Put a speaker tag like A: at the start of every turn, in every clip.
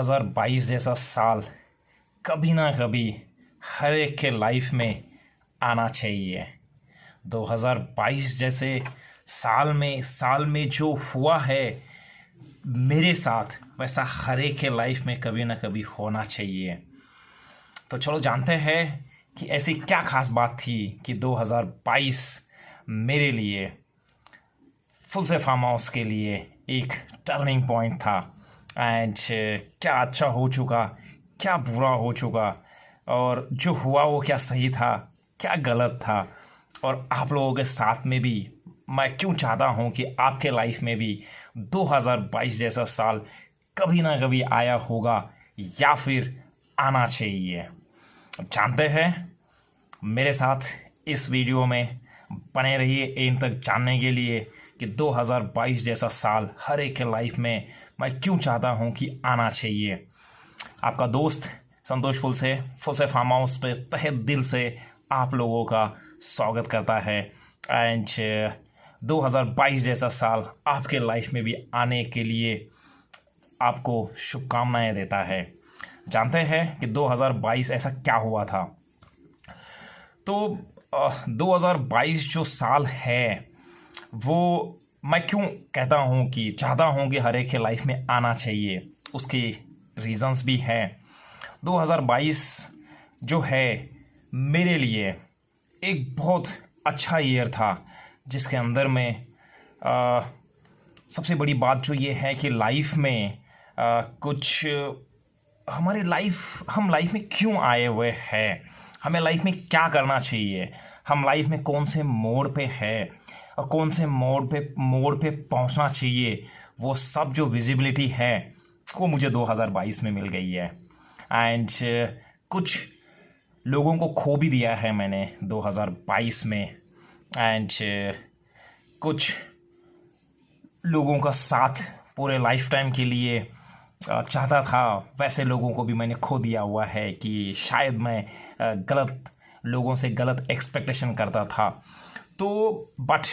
A: 2022 जैसा साल कभी ना कभी हर एक के लाइफ में आना चाहिए। 2022 जैसे साल में जो हुआ है मेरे साथ, वैसा हर एक के लाइफ में कभी ना कभी होना चाहिए। तो चलो जानते हैं कि ऐसी क्या खास बात थी कि 2022 मेरे लिए, फुल से फार्म हाउस के लिए एक टर्निंग पॉइंट था। एंड क्या अच्छा हो चुका, क्या बुरा हो चुका, और जो हुआ वो क्या सही था, क्या गलत था, और आप लोगों के साथ में भी मैं क्यों चाहता हूँ कि आपके लाइफ में भी 2022 जैसा साल कभी ना कभी आया होगा या फिर आना चाहिए। जानते हैं, मेरे साथ इस वीडियो में बने रहिए एंड तक जानने के लिए कि 2022 जैसा साल हर एक के लाइफ में मैं क्यों चाहता हूं कि आना चाहिए। आपका दोस्त संतोष फुल से फार्म हाउस पे तहे दिल से आप लोगों का स्वागत करता है। एंड 2022 जैसा साल आपके लाइफ में भी आने के लिए आपको शुभकामनाएं देता है। जानते हैं कि 2022 ऐसा क्या हुआ था। तो 2022 जो साल है वो मैं क्यों कहता हूँ कि चाहता हूँ कि हर एक के लाइफ में आना चाहिए, उसके रीज़न्स भी हैं। 2022 जो है मेरे लिए एक बहुत अच्छा ईयर था, जिसके अंदर में सबसे बड़ी बात जो ये है कि लाइफ में कुछ हम लाइफ में क्यों आए हुए हैं, हमें लाइफ में क्या करना चाहिए, हम लाइफ में कौन से मोड़ पे है और कौन से मोड़ पे पहुंचना चाहिए, वो सब जो विजिबिलिटी है वो मुझे 2022 में मिल गई है। एंड कुछ लोगों को खो भी दिया है मैंने 2022 में। एंड कुछ लोगों का साथ पूरे लाइफ टाइम के लिए चाहता था, वैसे लोगों को भी मैंने खो दिया हुआ है कि शायद मैं गलत लोगों से गलत एक्सपेक्टेशन करता था। तो बट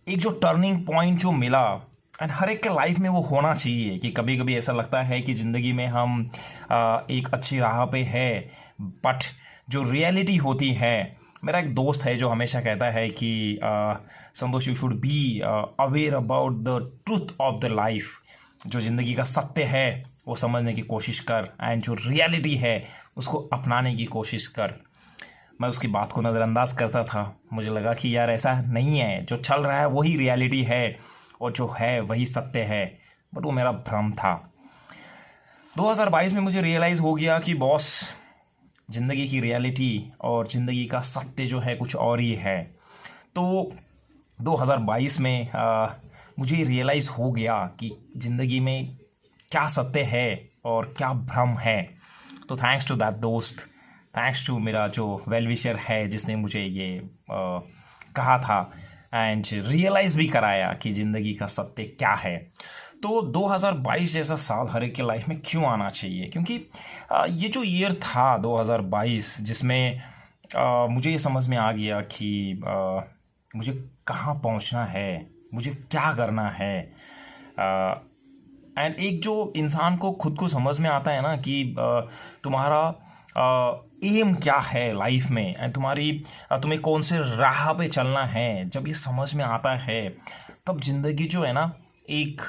A: एक जो टर्निंग पॉइंट जो मिला, एंड हर एक के लाइफ में वो होना चाहिए कि कभी कभी ऐसा लगता है कि ज़िंदगी में हम एक अच्छी राह पे है, बट जो रियलिटी होती है, मेरा एक दोस्त है जो हमेशा कहता है कि Santosh, you should be aware about the truth of the life. जो ज़िंदगी का सत्य है वो समझने की कोशिश कर, एंड जो रियलिटी है उसको अपनाने की कोशिश कर। मैं उसकी बात को नज़रअंदाज करता था, मुझे लगा कि यार ऐसा नहीं है, जो चल रहा है वही रियलिटी है और जो है वही सत्य है, बट वो मेरा भ्रम था। 2022 में मुझे रियलाइज़ हो गया कि बॉस, ज़िंदगी की रियलिटी और ज़िंदगी का सत्य जो है कुछ और ही है। तो 2022 में मुझे रियलाइज़ हो गया कि ज़िंदगी में क्या सत्य है और क्या भ्रम है। तो थैंक्स टू दैट दोस्त, थैंक्स टू मेरा जो वेल विशर है जिसने मुझे ये कहा था एंड रियलाइज़ भी कराया कि ज़िंदगी का सत्य क्या है। तो 2022 जैसा साल हर एक के लाइफ में क्यों आना चाहिए, क्योंकि ये जो ईयर था 2022, जिसमें मुझे ये समझ में आ गया कि मुझे कहाँ पहुँचना है, मुझे क्या करना है। एंड एक जो इंसान को खुद को समझ में आता है ना कि तुम्हारा एम क्या है लाइफ में, एंड तुम्हें कौन से राह पे चलना है, जब ये समझ में आता है तब ज़िंदगी जो है ना, एक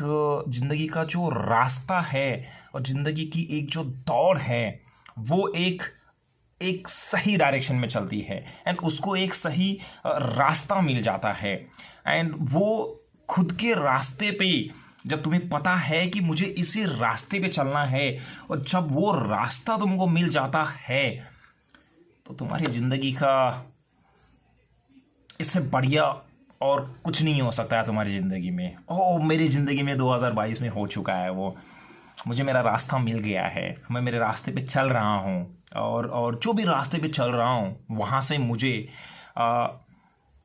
A: ज़िंदगी का जो रास्ता है और ज़िंदगी की एक जो दौड़ है वो एक सही डायरेक्शन में चलती है, एंड उसको एक सही रास्ता मिल जाता है। एंड वो खुद के रास्ते पे, जब तुम्हें पता है कि मुझे इसी रास्ते पे चलना है, और जब वो रास्ता तुमको मिल जाता है, तो तुम्हारी ज़िंदगी का इससे बढ़िया और कुछ नहीं हो सकता है तुम्हारी ज़िंदगी में। ओह, मेरी ज़िंदगी में 2022 में हो चुका है वो, मुझे मेरा रास्ता मिल गया है, मैं मेरे रास्ते पे चल रहा हूँ, और जो भी रास्ते पे चल रहा हूँ वहाँ से मुझे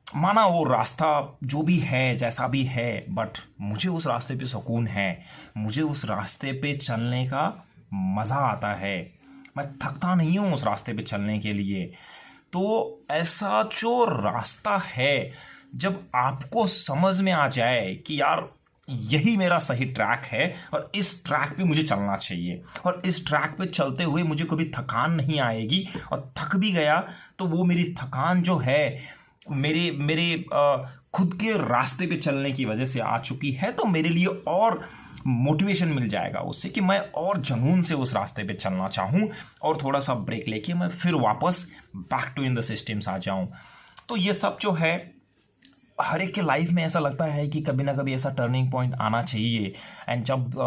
A: माना वो रास्ता जो भी है, जैसा भी है, बट मुझे उस रास्ते पे सुकून है, मुझे उस रास्ते पे चलने का मज़ा आता है, मैं थकता नहीं हूँ उस रास्ते पे चलने के लिए। तो ऐसा जो रास्ता है, जब आपको समझ में आ जाए कि यार यही मेरा सही ट्रैक है और इस ट्रैक पे मुझे चलना चाहिए, और इस ट्रैक पे चलते हुए मुझे कभी थकान नहीं आएगी, और थक भी गया तो वो मेरी थकान जो है मेरे मेरे खुद के रास्ते पे चलने की वजह से आ चुकी है, तो मेरे लिए और मोटिवेशन मिल जाएगा उससे कि मैं और जुनून से उस रास्ते पे चलना चाहूँ, और थोड़ा सा ब्रेक लेके मैं फिर वापस back to in the systems आ जाऊँ। तो ये सब जो है हर एक के लाइफ में ऐसा लगता है कि कभी ना कभी ऐसा टर्निंग पॉइंट आना चाहिए। एंड जब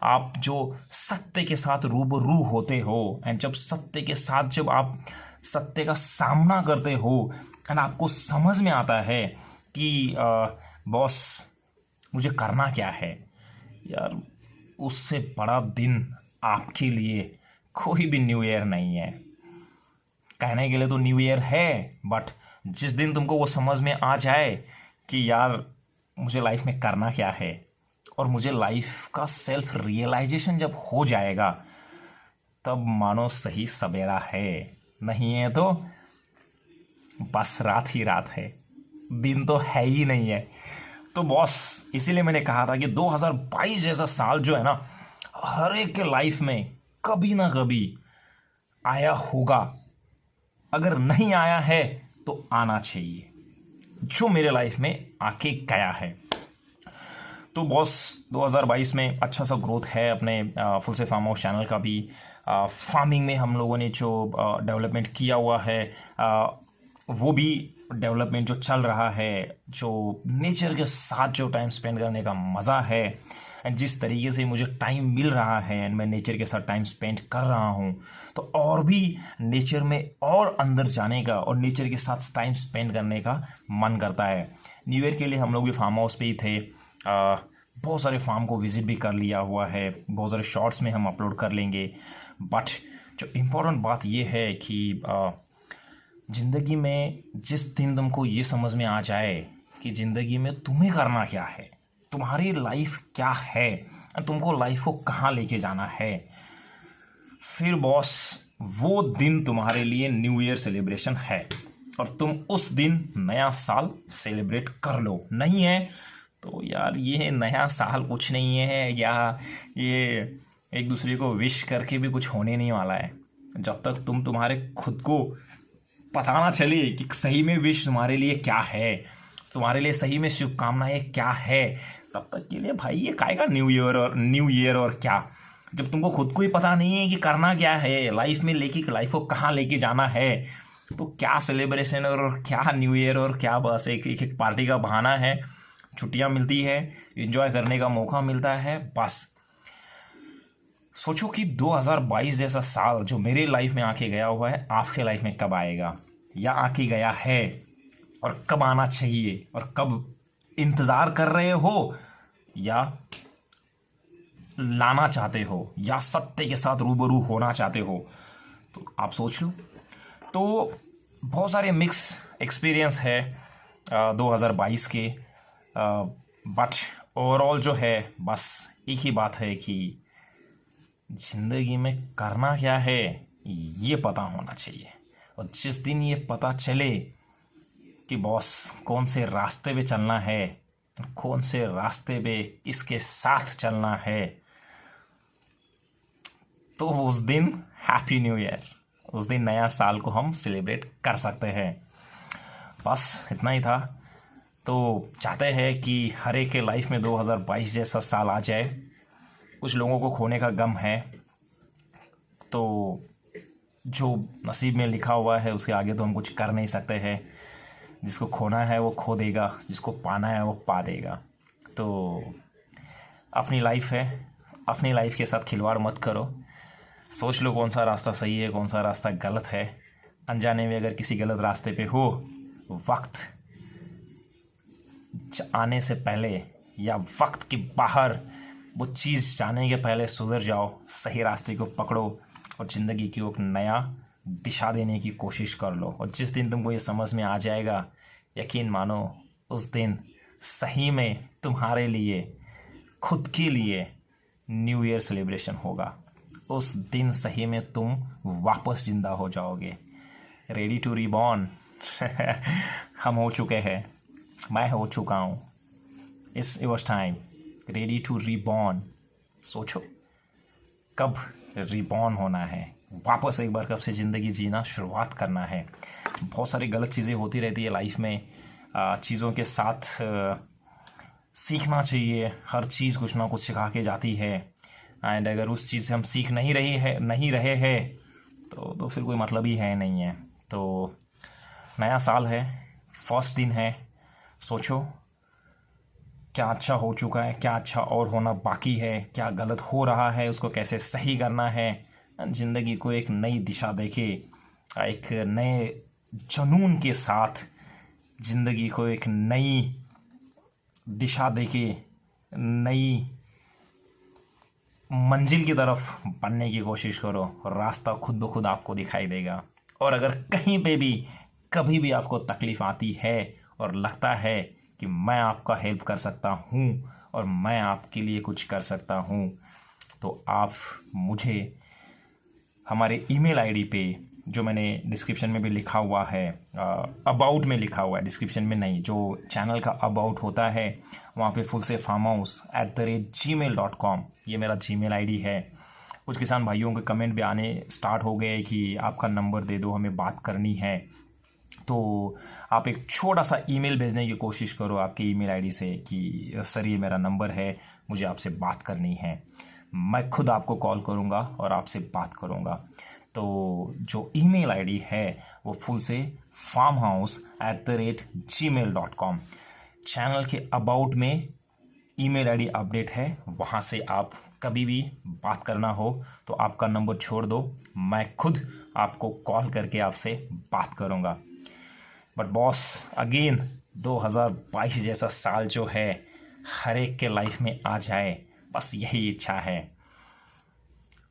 A: आप जो सत्य के साथ रूबरू होते हो, एंड जब सत्य के साथ जब आप सत्य का सामना करते हो, एंड आपको समझ में आता है कि बॉस मुझे करना क्या है, यार उससे बड़ा दिन आपके लिए कोई भी न्यू ईयर नहीं है। कहने के लिए तो न्यू ईयर है, बट जिस दिन तुमको वो समझ में आ जाए कि यार मुझे लाइफ में करना क्या है, और मुझे लाइफ का सेल्फ रियलाइजेशन जब हो जाएगा, तब मानो सही सवेरा है, नहीं है तो बस रात ही रात है, दिन तो है ही नहीं है। तो बॉस इसीलिए मैंने कहा था कि 2022 जैसा साल जो है ना, हर एक के लाइफ में कभी ना कभी आया होगा। अगर नहीं आया है तो आना चाहिए, जो मेरे लाइफ में आके गया है। तो बॉस 2022 में अच्छा सा ग्रोथ है अपने फुल से फार्म हाउस चैनल का भी। फार्मिंग में हम लोगों ने जो डेवलपमेंट किया हुआ है, वो भी डेवलपमेंट जो चल रहा है, जो नेचर के साथ जो टाइम स्पेंड करने का मज़ा है, एंड जिस तरीके से मुझे टाइम मिल रहा है एंड मैं नेचर के साथ टाइम स्पेंड कर रहा हूँ, तो और भी नेचर में और अंदर जाने का और नेचर के साथ टाइम स्पेंड करने का मन करता है। न्यू ईयर के लिए हम लोग भी फार्म हाउस पे ही थे। बहुत सारे फार्म को विज़िट भी कर लिया हुआ है, बहुत सारे शॉर्ट्स में हम अपलोड कर लेंगे। बट जो इम्पोर्टेंट बात ये है कि ज़िंदगी में जिस दिन तुमको ये समझ में आ जाए कि ज़िंदगी में तुम्हें करना क्या है, तुम्हारी लाइफ क्या है, तुमको लाइफ को कहाँ लेके जाना है, फिर बॉस वो दिन तुम्हारे लिए न्यू ईयर सेलिब्रेशन है, और तुम उस दिन नया साल सेलिब्रेट कर लो। नहीं है तो यार ये नया साल कुछ नहीं है, या ये एक दूसरे को विश करके भी कुछ होने नहीं वाला है। जब तक तुम तुम्हारे खुद को पता ना चले कि सही में विश तुम्हारे लिए क्या है, तुम्हारे लिए सही में शुभकामनाएं क्या है, तब तक के लिए भाई ये काहे का न्यू ईयर और क्या। जब तुमको खुद को ही पता नहीं है कि करना क्या है लाइफ में, लेके लाइफ को कहाँ लेके जाना है, तो क्या सेलिब्रेशन और क्या न्यू ईयर और क्या बस एक पार्टी का बहाना है। छुट्टियां मिलती है, एंजॉय करने का मौका मिलता है, बस। सोचो कि 2022 जैसा साल जो मेरे लाइफ में आके गया हुआ है, आपके लाइफ में कब आएगा, या आके गया है, और कब आना चाहिए, और कब इंतज़ार कर रहे हो, या लाना चाहते हो, या सत्य के साथ रूबरू होना चाहते हो। तो आप सोच लो। तो बहुत सारे मिक्स एक्सपीरियंस है 2022 के, बट ओवरऑल जो है बस एक ही बात है कि ज़िंदगी में करना क्या है ये पता होना चाहिए। और जिस दिन ये पता चले कि बॉस कौन से रास्ते पे चलना है, कौन से रास्ते पे किसके साथ चलना है, तो उस दिन हैप्पी न्यू ईयर, उस दिन नया साल को हम सेलिब्रेट कर सकते हैं। बस इतना ही था। तो चाहते हैं कि हर एक के लाइफ में 2022 जैसा साल आ जाए। कुछ लोगों को खोने का गम है, तो जो नसीब में लिखा हुआ है उसके आगे तो हम कुछ कर नहीं सकते हैं। जिसको खोना है वो खो देगा, जिसको पाना है वो पा देगा। तो अपनी लाइफ है, अपनी लाइफ के साथ खिलवाड़ मत करो। सोच लो कौन सा रास्ता सही है, कौन सा रास्ता गलत है। अनजाने में अगर किसी गलत रास्ते पे हो, वक्त आने से पहले या वक्त के बाहर वो चीज़ जाने के पहले सुधर जाओ, सही रास्ते को पकड़ो और ज़िंदगी की एक नया दिशा देने की कोशिश कर लो। और जिस दिन तुमको ये समझ में आ जाएगा, यकीन मानो उस दिन सही में तुम्हारे लिए, खुद के लिए न्यू ईयर सेलिब्रेशन होगा। उस दिन सही में तुम वापस जिंदा हो जाओगे, रेडी टू रीबॉर्न। हम हो चुके हैं, मैं हो चुका हूँ। It's time ready to reborn. सोचो कब रीबॉर्न होना है, वापस एक बार कब से ज़िंदगी जीना शुरुआत करना है। बहुत सारी गलत चीज़ें होती रहती है लाइफ में, चीज़ों के साथ सीखना चाहिए। हर चीज़ कुछ ना कुछ सिखा के जाती है, एंड अगर उस चीज़ से हम सीख नहीं रहे हैं तो फिर कोई मतलब ही है नहीं है। तो नया साल है, फर्स्ट दिन है, सोचो क्या अच्छा हो चुका है, क्या अच्छा और होना बाकी है, क्या गलत हो रहा है, उसको कैसे सही करना है। ज़िंदगी को एक नई दिशा देके, एक नए जुनून के साथ ज़िंदगी को एक नई दिशा देके नई मंजिल की तरफ बढ़ने की कोशिश करो। रास्ता खुद ब खुद आपको दिखाई देगा। और अगर कहीं पे भी कभी भी आपको तकलीफ़ आती है और लगता है कि मैं आपका हेल्प कर सकता हूँ और मैं आपके लिए कुछ कर सकता हूँ, तो आप मुझे हमारे ईमेल आईडी पे, जो मैंने डिस्क्रिप्शन में भी लिखा हुआ है, अबाउट में लिखा हुआ है, डिस्क्रिप्शन में नहीं, जो चैनल का अबाउट होता है वहाँ पे fulseffarmhouse@gmail.com, ये मेरा जीमेल आईडी है। कुछ किसान भाइयों के कमेंट भी आने स्टार्ट हो गए कि आपका नंबर दे दो, हमें बात करनी है। तो आप एक छोटा सा ईमेल भेजने की कोशिश करो आपके ईमेल आईडी से कि सर ये मेरा नंबर है, मुझे आपसे बात करनी है। मैं खुद आपको कॉल करूँगा और आपसे बात करूँगा। तो जो ईमेल आईडी है वो fulseffarmhouse@gmail.com, चैनल के अबाउट में ईमेल आईडी अपडेट है, वहाँ से आप कभी भी बात करना हो तो आपका नंबर छोड़ दो, मैं खुद आपको कॉल करके आपसे बात करूँगा। बट बॉस, अगेन 2022 जैसा साल जो है हर एक के लाइफ में आ जाए, बस यही इच्छा है।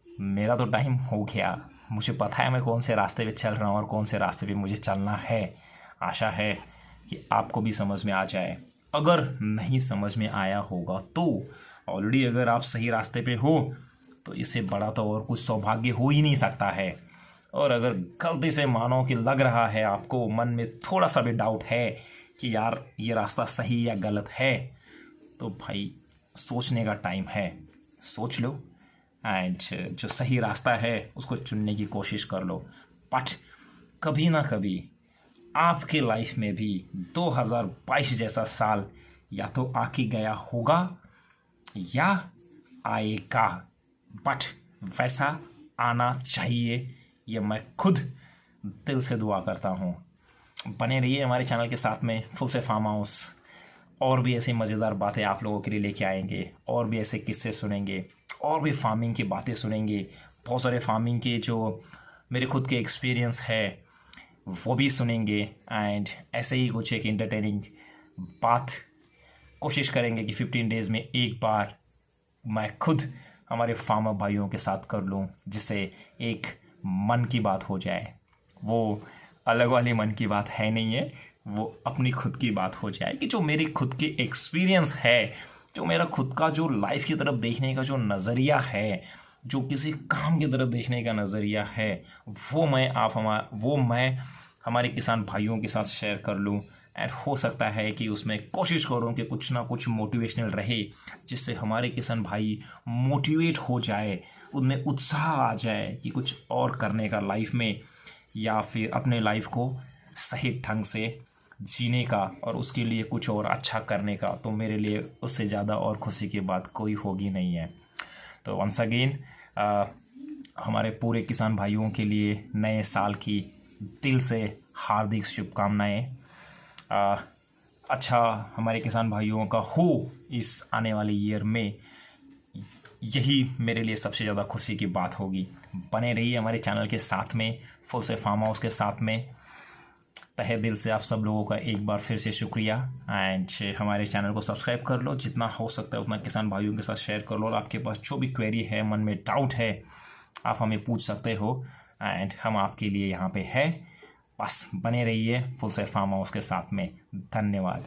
A: मेरा तो टाइम हो गया, मुझे पता है मैं कौन से रास्ते पे चल रहा हूँ और कौन से रास्ते पे मुझे चलना है। आशा है कि आपको भी समझ में आ जाए। अगर नहीं समझ में आया होगा तो ऑलरेडी अगर आप सही रास्ते पे हो तो इससे बड़ा तो और कुछ सौभाग्य हो ही नहीं सकता है। और अगर गलती से मानो कि लग रहा है आपको, मन में थोड़ा सा भी डाउट है कि यार ये रास्ता सही या गलत है, तो भाई सोचने का टाइम है, सोच लो एंड जो सही रास्ता है उसको चुनने की कोशिश कर लो। बट कभी ना कभी आपके लाइफ में भी 2022 जैसा साल या तो आके गया होगा या आएगा, बट वैसा आना चाहिए, ये मैं खुद दिल से दुआ करता हूँ। बने रहिए हमारे चैनल के साथ में, फुलसे फार्म हाउस। और भी ऐसी मज़ेदार बातें आप लोगों के लिए लेके आएंगे, और भी ऐसे किस्से सुनेंगे, और भी फार्मिंग की बातें सुनेंगे। बहुत सारे फार्मिंग के जो मेरे खुद के एक्सपीरियंस है वो भी सुनेंगे, एंड ऐसे ही कुछ एक इंटरटेनिंग बात कोशिश करेंगे कि 15 डेज़ में एक बार मैं खुद हमारे फार्मर भाइयों के साथ कर लूँ, जिससे एक मन की बात हो जाए। वो अलग वाली मन की बात है नहीं है, वो अपनी खुद की बात हो जाए कि जो मेरी खुद की एक्सपीरियंस है, जो मेरा खुद का जो लाइफ की तरफ देखने का जो नज़रिया है, जो किसी काम की तरफ देखने का नज़रिया है, वो मैं हमारे किसान भाइयों के साथ शेयर कर लूँ। एंड हो सकता है कि उसमें कोशिश करूँ कि कुछ ना कुछ मोटिवेशनल रहे, जिससे हमारे किसान भाई मोटिवेट हो जाए, उनमें उत्साह आ जाए कि कुछ और करने का लाइफ में, या फिर अपने लाइफ को सही ढंग से जीने का और उसके लिए कुछ और अच्छा करने का। तो मेरे लिए उससे ज़्यादा और खुशी की बात कोई होगी नहीं है। तो वंस अगेन हमारे पूरे किसान भाइयों के लिए नए साल की दिल से हार्दिक शुभकामनाएं। अच्छा हमारे किसान भाइयों का हो इस आने वाले ईयर में, यही मेरे लिए सबसे ज़्यादा खुशी की बात होगी। बने रहिए हमारे चैनल के साथ में, फुलसे फार्म हाउस के साथ में। तहे दिल से आप सब लोगों का एक बार फिर से शुक्रिया, एंड हमारे चैनल को सब्सक्राइब कर लो, जितना हो सकता है उतना किसान भाइयों के साथ शेयर कर लो। और आपके पास जो भी क्वेरी है, मन में डाउट है, आप हमें पूछ सकते हो, एंड हम आपके लिए यहाँ पे है। बस बने रहिए फुलसे फार्म हाउस के साथ में। धन्यवाद।